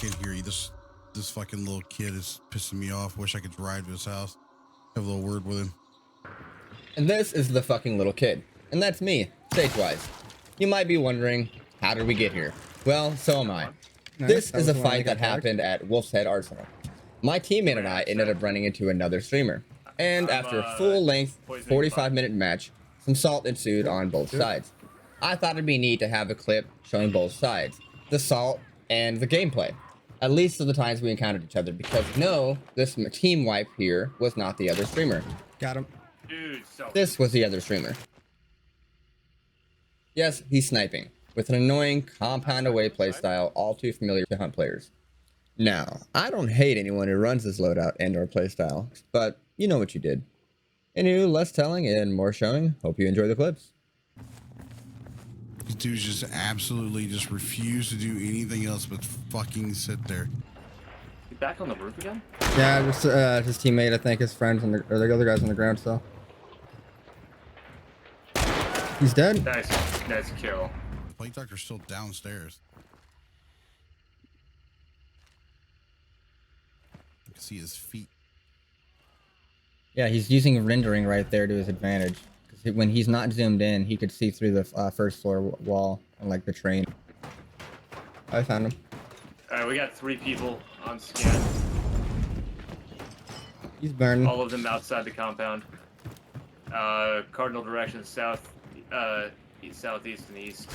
can't hear you. This fucking little kid is pissing me off. Wish I could drive to his house, have a little word with him. And this is the fucking little kid. And that's me, stage-wise. You might be wondering, how did we get here? Well, so am I. This is a fight that happened at Wolf's Head Arsenal. My teammate and I ended up running into another streamer. And after a full-length, 45-minute match, some salt ensued on both sides. I thought it'd be neat to have a clip showing both sides, the salt and the gameplay. At least of the times we encountered each other, because no, this team wipe here was not the other streamer. Got him. Dude, so This was the other streamer. Yes, he's sniping, with an annoying compound away playstyle all too familiar to hunt players. Now, I don't hate anyone who runs this loadout and or playstyle, but you know what you did. Anywho, less telling and more showing. Hope you enjoy the clips. These dudes just absolutely just refuse to do anything else but fucking sit there. you back on the roof again? Yeah, just his teammate, I think, his friends, and or the other guys on the ground still. He's dead. Nice kill. Plate doctor's still downstairs. You can see his feet. Yeah, he's using rendering right there to his advantage. Because when he's not zoomed in, he could see through the first floor wall and like the train. I found him. Alright, we got 3 people on scan. He's burning. All of them outside the compound. Cardinal direction south, southeast and east.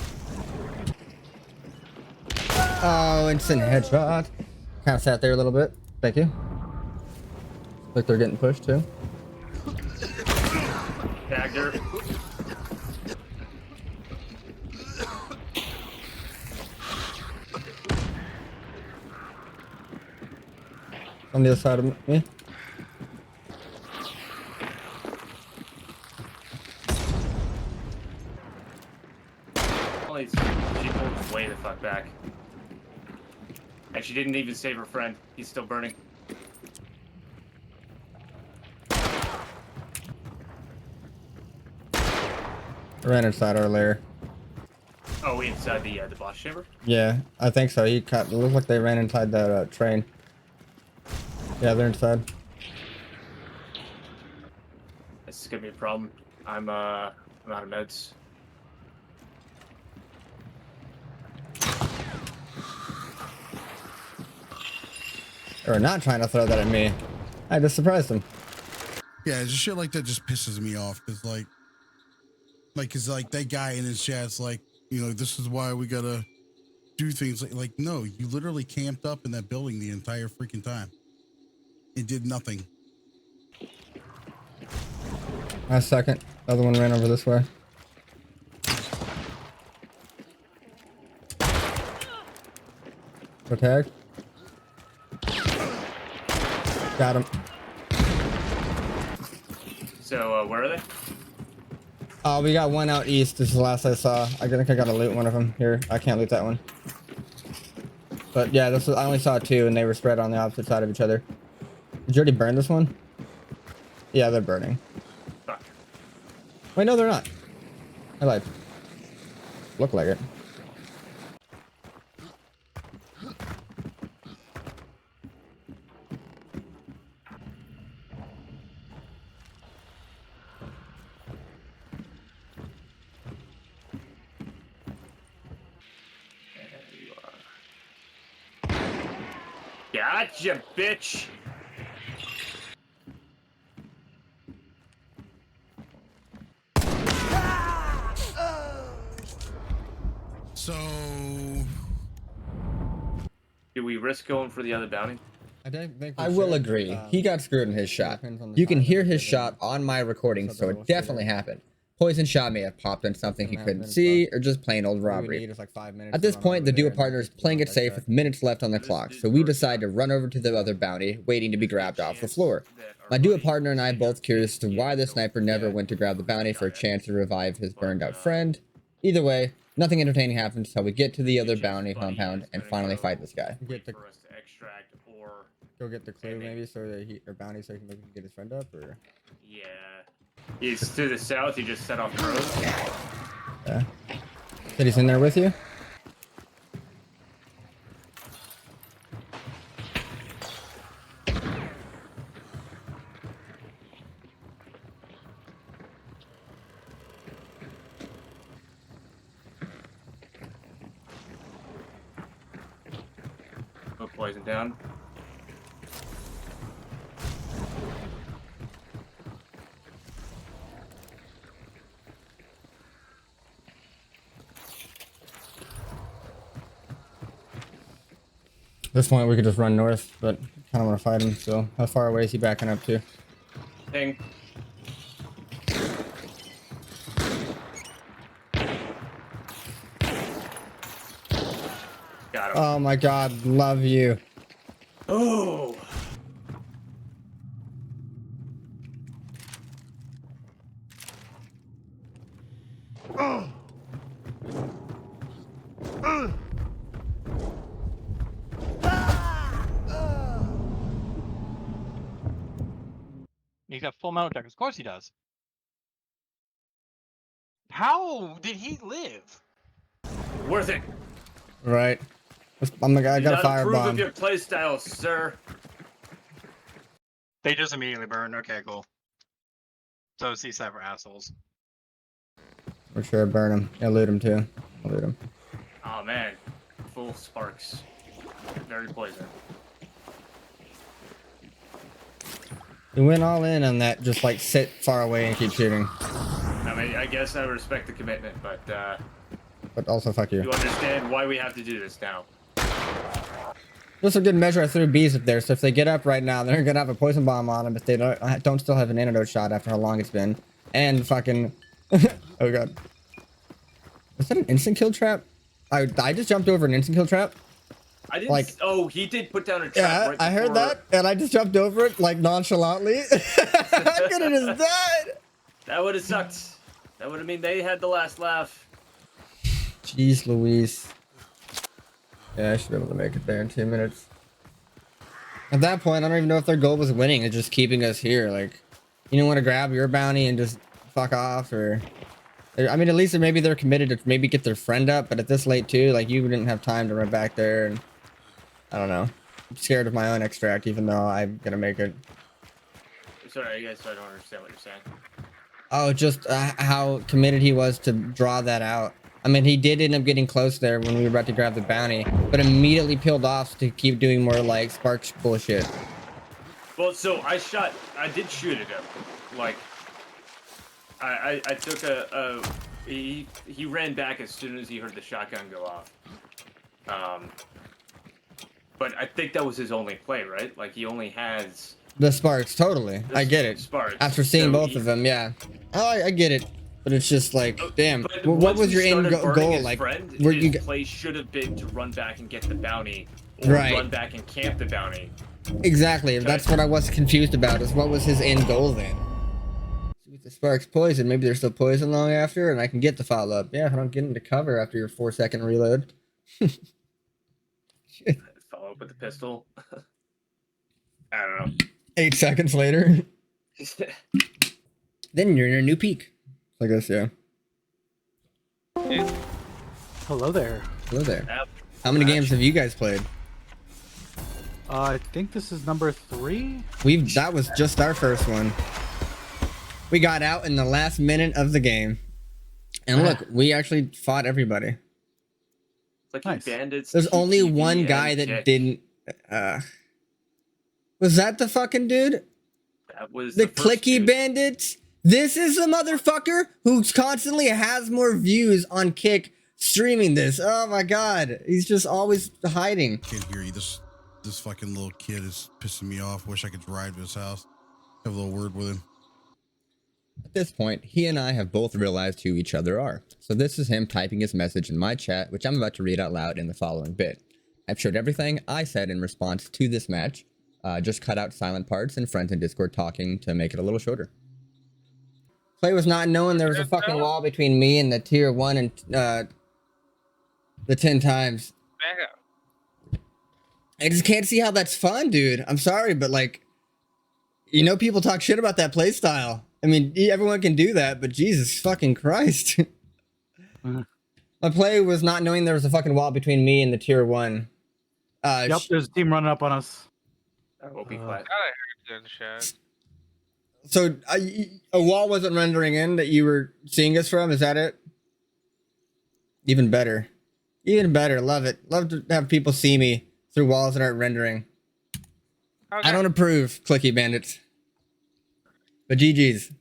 Oh, instant headshot. Kind of sat there a little bit. Thank you. Like they're getting pushed too. Tagged her. On the other side of me. Holy, she pulled way the fuck back. And she didn't even save her friend. He's still burning. Ran inside our lair. Oh, we inside the boss chamber? Yeah, I think so. He cut. It looked like they ran inside that train. Yeah, they're inside. This is gonna be a problem. I'm out of meds. They were not trying to throw that at me. I just surprised them. Yeah, just shit like that just pisses me off. Cause cause that guy in his chat's like, you know, this is why we gotta do things like no, you literally camped up in that building the entire freaking time. It did nothing. Last second. Other one ran over this way. Go tag. Got him. So, where are they? We got one out east. This is the last I saw. I think I gotta loot one of them. Here, I can't loot that one. But yeah, I only saw 2, and they were spread on the opposite side of each other. Did you already burn this one? Yeah, they're burning. Fuck. Wait, no, they're not. I lied. Look like it. Gotcha, bitch! So Do we risk going for the other bounty? I will agree. He got screwed in his shot. You can hear his shot on my recording, so it definitely happened. Poison shot may have popped on something he couldn't see, or just plain old robbery. At this point, the duo partner is playing it safe with minutes left on the clock, so we decide to run over to the other bounty, waiting to be grabbed off the floor. My duo partner and I both curious as to why the sniper never went to grab the bounty for a chance to revive his burned out friend. Either way, nothing entertaining happens until we get to the other bounty compound and finally fight this guy. For us to extract or... Go get the clue maybe, so that or bounty, so he can get his friend up, or... Yeah. He's to the south, he just set off the road. Yeah. Said he's in there with you? poison down. At this point, we could just run north, but kind of want to fight him. So, how far away is he backing up to? Ping. Got him. Oh my God, love you. Oh. He's got full metal detectors. Of course he does. How did he live? Worth it. Right. I'm the guy. I got a Not approve of firebomb. your playstyle, sir. They just immediately burn. Okay, cool. So C7 for assholes. For sure, burn him. Yeah, loot him too. I'll loot him. Oh man, full sparks. Very poison. He went all in on that. Just like sit far away and keep shooting. I mean, I guess I respect the commitment, but But also, fuck you. you understand why we have to do this now. Just a good measure. I threw bees up there, so if they get up right now, they're gonna have a poison bomb on them. If they don't still have an antidote shot after how long it's been, and fucking, oh God, was that an instant kill trap? I just jumped over an instant kill trap. I didn't. Like- Oh, he did put down a trap. Yeah, right I heard before- that, and I just jumped over it like nonchalantly. I could have just died. That would have sucked. That would have mean they had the last laugh. Jeez Louise. Yeah, I should be able to make it there in 2 minutes. At that point, I don't even know if their goal was winning. It's just keeping us here. Like, you don't want to grab your bounty and just fuck off, or... I mean, at least maybe they're committed to maybe get their friend up, but at this late too, like, you didn't have time to run back there, and... I don't know. I'm scared of my own extract, even though I'm gonna make it. Sorry, I guess I don't understand what you're saying. Oh, just how committed he was to draw that out. I mean, he did end up getting close there when we were about to grab the bounty, but immediately peeled off to keep doing more, like, Sparks bullshit. Well, so I did shoot at him. Like, I took he ran back as soon as he heard the shotgun go off. But I think that was his only play, right? Like, he only has... The Sparks, totally. I get it. Sparks. After seeing So both he- of them, yeah. Oh, I get it. But it's just like, damn. But What once was he your end started burning goal? his Like, friend, were his you... play should have been to run back and get the bounty, or Right. run back and camp the bounty. Exactly. That's what I was confused about, is what was his end goal then? With the Sparks poison, maybe there's still poison long after, and I can get the follow-up. Yeah, if I don't get into cover after your 4-second reload. Follow up with the pistol. I don't 8 seconds later. know. Then you're in a new peak. I guess, yeah. Hello there. Hello there. Yep. How many games have you guys played? I think this is number 3. That was just our first one. We got out in the last minute of the game. And look, we actually fought everybody. It's like Nice. bandits. There's only TTV, one guy and that Jack. didn't was that the fucking dude? That was The first clicky dude. bandit? This is the motherfucker who constantly has more views on Kick streaming this. Oh my god. He's just always hiding. Can't hear you. This fucking little kid is pissing me off. Wish I could drive to his house. Have a little word with him. At this point, he and I have both realized who each other are. So this is him typing his message in my chat, which I'm about to read out loud in the following bit. I've showed everything I said in response to this match. Just cut out silent parts and friends in Discord talking to make it a little shorter. Play was not knowing there was a fucking wall between me and the tier 1 and the 10 times. I just can't see how that's fun, dude. I'm sorry, but like, you know, people talk shit about that play style. I mean, everyone can do that, but Jesus fucking Christ. My play was not knowing there was a fucking wall between me and the tier 1. Yep, there's a team running up on us. I will be quiet. So a wall wasn't rendering in that you were seeing us from. Is that it? Even better. Even better. Love it. Love to have people see me through walls that aren't rendering. Okay. I don't approve, clicky bandits. But GG's.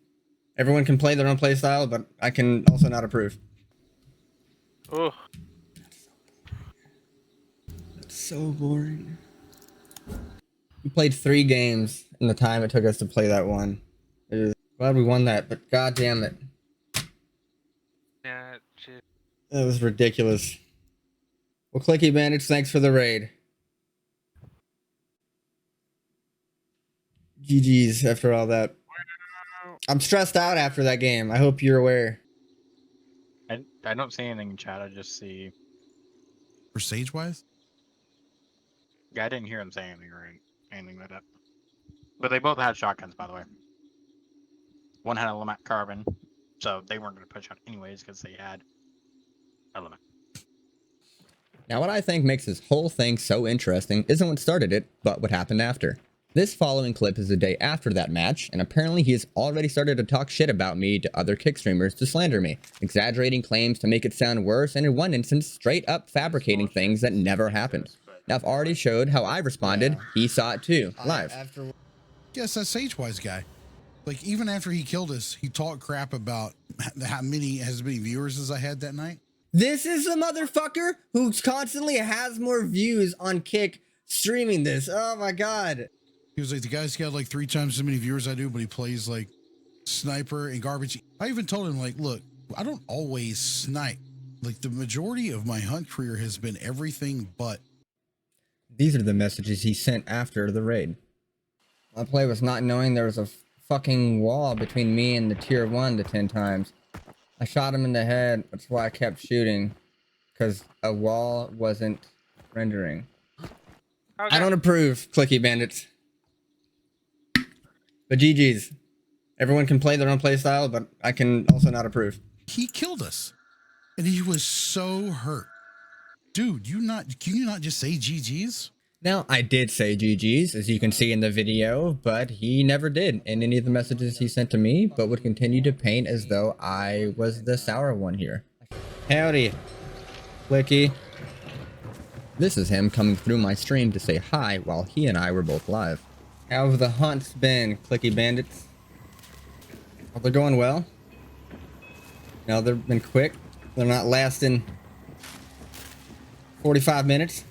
Everyone can play their own play style, but I can also not approve. Ooh. It's so boring. We played 3 games in the time it took us to play that one. Glad we won that, but god damn it. Yeah, shit. That was ridiculous. Well, clicky bandits, thanks for the raid. GG's after all that. I'm stressed out after that game. I hope you're aware. I don't see anything in chat. I just see. For Sage wise? Yeah, I didn't hear him say anything or anything like that. But they both had shotguns, by the way. One had a Lamont carbine, so they weren't going to push out anyways because they had a Lamont. Now, what I think makes this whole thing so interesting isn't what started it, but what happened after. This following clip is the day after that match, and apparently he has already started to talk shit about me to other kick streamers to slander me, exaggerating claims to make it sound worse, and in one instance, straight up fabricating things that never happened. Now, I've already showed how I responded. He saw it too, live. Yes, that Sage wise guy. Like, even after he killed us, he talked crap about how many, as many viewers as I had that night. This is the motherfucker who constantly has more views on Kick streaming this. Oh my god. He was like, the guy's got like 3 times as many viewers as I do, but he plays like sniper and garbage. I even told him, like, look, I don't always snipe. Like, the majority of my hunt career has been everything but. These are the messages he sent after the raid. My play was not knowing there was a fucking wall between me and the tier 1 to 10 times. I shot him in the head. That's why I kept shooting. Because a wall wasn't rendering. Okay. I don't approve, clicky bandits. But GG's. Everyone can play their own play style, but I can also not approve. He killed us. And he was so hurt. Dude, can you not just say GG's? Now, I did say GG's, as you can see in the video, but he never did in any of the messages he sent to me, but would continue to paint as though I was the sour one here. Howdy, Clicky. This is him coming through my stream to say hi while he and I were both live. How have the hunts been, clicky bandits? Are they going well? No, they've been quick. They're not lasting 45 minutes.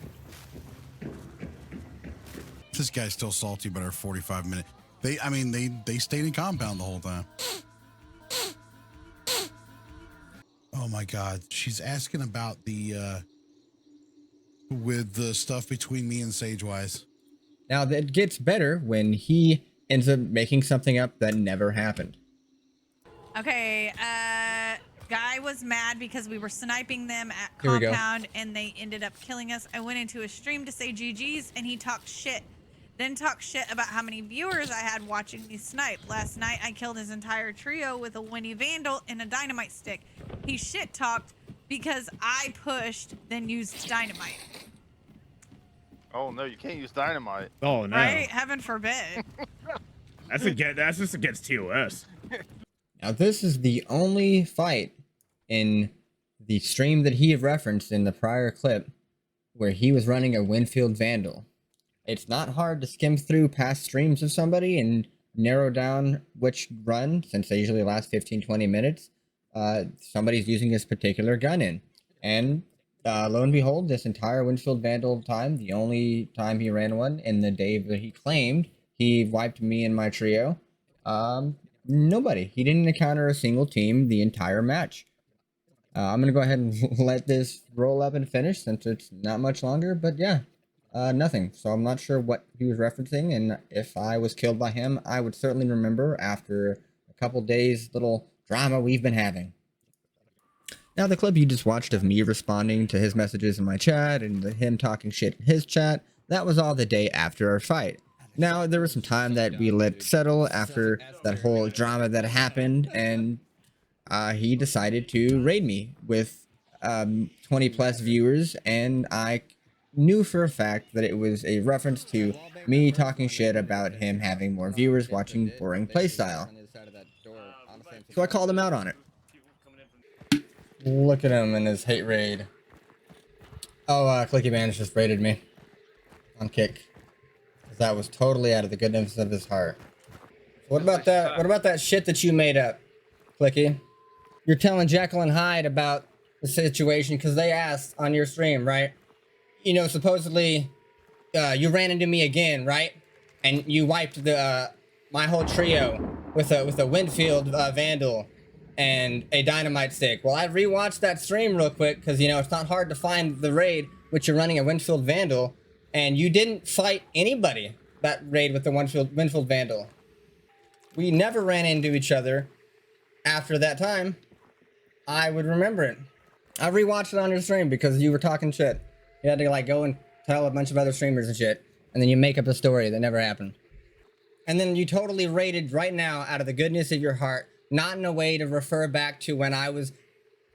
This guy's still salty about our 45-minute. They stayed in compound the whole time. Oh my god, she's asking about the with the stuff between me and Sagewise. Now, that gets better when he ends up making something up that never happened. Okay, guy was mad because we were sniping them at Here we go. compound and they ended up killing us. I went into a stream to say GG's and he talked shit. Then talked shit about how many viewers I had watching me snipe. Last night I killed his entire trio with a Winnie Vandal and a dynamite stick. He shit talked because I pushed, then used dynamite. Oh no, you can't use dynamite. Oh no. Right? Heaven forbid. That's just against TOS. Now, this is the only fight in the stream that he referenced in the prior clip where he was running a Winfield Vandal. It's not hard to skim through past streams of somebody and narrow down which run, since they usually last 15-20 minutes, somebody's using this particular gun in. And lo and behold, this entire Winfield Vandal time, the only time he ran one in the day that he claimed he wiped me and my trio, nobody. He didn't encounter a single team the entire match. I'm going to go ahead and let this roll up and finish since it's not much longer, but yeah. Nothing. So I'm not sure what he was referencing, and if I was killed by him, I would certainly remember after a couple days little drama we've been having. Now, the clip you just watched of me responding to his messages in my chat and him talking shit in his chat, that was all the day after our fight. Now, there was some time that we let settle after that whole drama that happened, and he decided to raid me with 20 plus viewers, and I knew for a fact that it was a reference to me talking shit about him having more viewers watching boring playstyle. So I called him out on it. Look at him and his hate raid. Oh, Clicky Man just raided me. on Kick. That was totally out of the goodness of his heart. What about that? What about that shit that you made up, Clicky? You're telling Jekyll and Hyde about the situation because they asked on your stream, right? You know, supposedly you ran into me again, right? And you wiped the my whole trio with a Winfield Vandal and a dynamite stick. Well, I rewatched that stream real quick because, you know, it's not hard to find the raid which you're running a Winfield Vandal, and you didn't fight anybody that raid with the Winfield Vandal. We never ran into each other after that time. I would remember it. I rewatched it on your stream because you were talking shit. You had to like go and tell a bunch of other streamers and shit, and then you make up a story that never happened. And then you totally raided right now out of the goodness of your heart, not in a way to refer back to when I was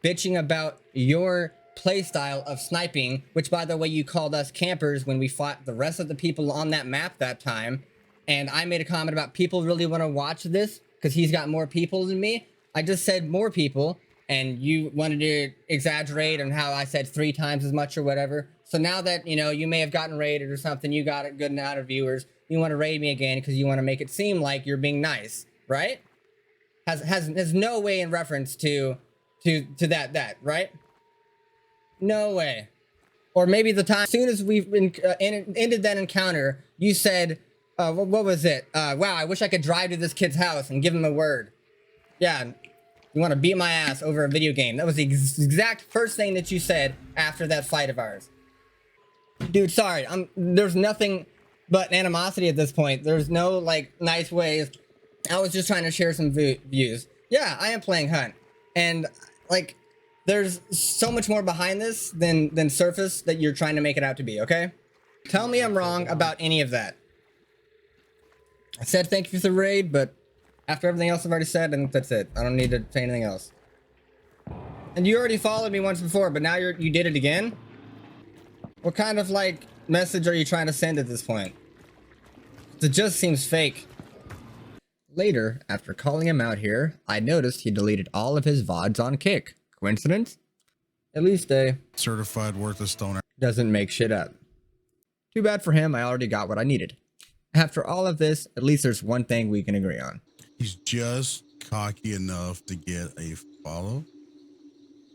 bitching about your playstyle of sniping, which by the way you called us campers when we fought the rest of the people on that map that time. And I made a comment about people really want to watch this because he's got more people than me. I just said more people, and you wanted to exaggerate on how I said 3 times as much or whatever. So now that, you know, you may have gotten raided or something, you got it good and out of viewers, you want to raid me again because you want to make it seem like you're being nice, right? Has no way in reference to that, right? No way. Or maybe the time, as soon as we ended that encounter, you said, what was it? Wow, I wish I could drive to this kid's house and give him a word. Yeah, you want to beat my ass over a video game. That was the exact first thing that you said after that fight of ours. Dude, sorry, there's nothing but animosity at this point. There's no, like, nice ways. I was just trying to share some views. Yeah, I am playing Hunt. And, like, there's so much more behind this than surface that you're trying to make it out to be, okay? Tell me I'm wrong about any of that. I said thank you for the raid, but after everything else I've already said, and that's it. I don't need to say anything else. And you already followed me once before, but now you did it again? What kind of, like, message are you trying to send at this point? It just seems fake. Later, after calling him out here, I noticed he deleted all of his VODs on Kick. Coincidence? At least a Certified worthless stoner. doesn't make shit up. Too bad for him, I already got what I needed. After all of this, at least there's one thing we can agree on. He's just cocky enough to get a follow.